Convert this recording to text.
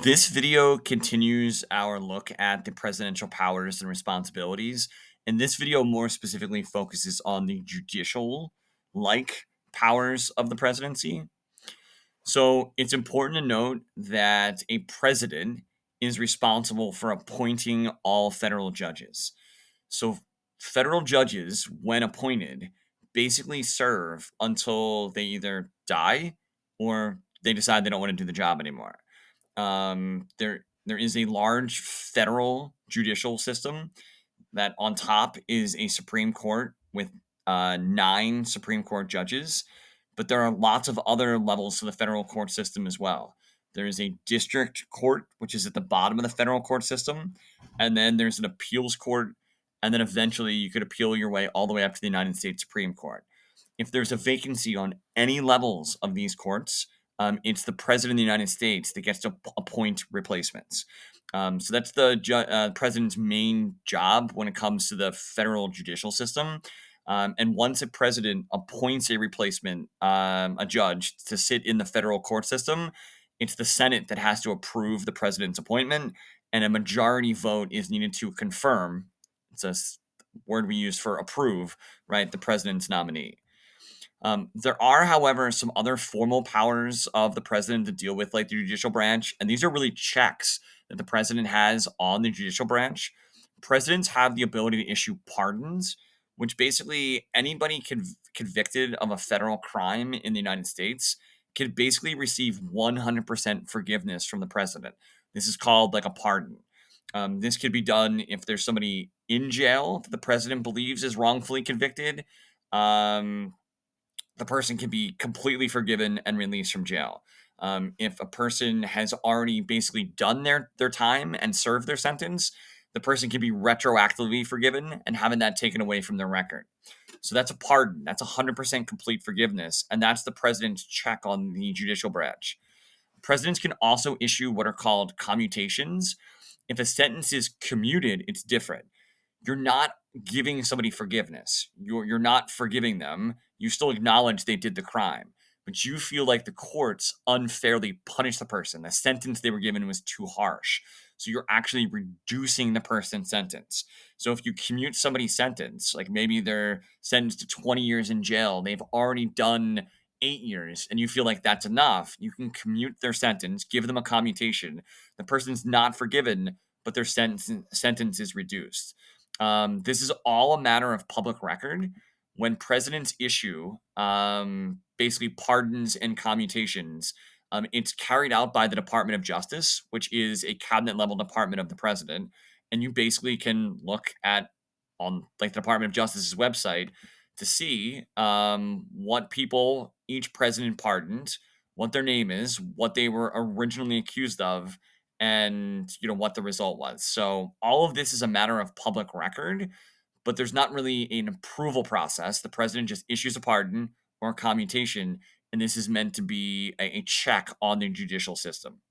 This video continues our look at the presidential powers and responsibilities. And this video more specifically focuses on the judicial like powers of the presidency. So it's important to note that a president is responsible for appointing all federal judges. So federal judges, when appointed, basically serve until they either die or they decide they don't want to do the job anymore. There is a large federal judicial system that on top is a Supreme Court with 9 Supreme Court judges, but there are lots of other levels to the federal court system as well. There is a district court, which is at the bottom of the federal court system, and then there's an appeals court, and then eventually you could appeal your way all the way up to the United States Supreme Court. If there's a vacancy on any levels of these courts, it's the president of the United States that gets to appoint replacements. So that's the president's main job when it comes to the federal judicial system. And once a president appoints a replacement, a judge, to sit in the federal court system, it's the Senate that has to approve the president's appointment, and a majority vote is needed to confirm. It's a word we use for approve, right? The president's nominee. There are, however, some other formal powers of the president to deal with, like the judicial branch, and these are really checks that the president has on the judicial branch. Presidents have the ability to issue pardons, which basically anybody convicted of a federal crime in the United States can basically receive 100% forgiveness from the president. This is called like a pardon. This could be done if there's somebody in jail that the president believes is wrongfully convicted. The person can be completely forgiven and released from jail. If a person has already basically done their time and served their sentence, the person can be retroactively forgiven and having that taken away from their record. So that's a pardon. That's 100% complete forgiveness. And that's the president's check on the judicial branch. Presidents can also issue what are called commutations. If a sentence is commuted, it's different. You're not giving somebody forgiveness. You're not forgiving them. You still acknowledge they did the crime, but you feel like the courts unfairly punished the person. The sentence they were given was too harsh. So you're actually reducing the person's sentence. So if you commute somebody's sentence, like maybe they're sentenced to 20 years in jail, they've already done 8 years, and you feel like that's enough, you can commute their sentence, give them a commutation. The person's not forgiven, but their sentence is reduced. This is all a matter of public record. When presidents issue basically pardons and commutations, it's carried out by the Department of Justice, which is a cabinet level department of the president. And you basically can look at on like the Department of Justice's website to see what people each president pardoned, what their name is, what they were originally accused of, and what the result was. So all of this is a matter of public record, but there's not really an approval process. The president just issues a pardon or a commutation, and this is meant to be a check on the judicial system.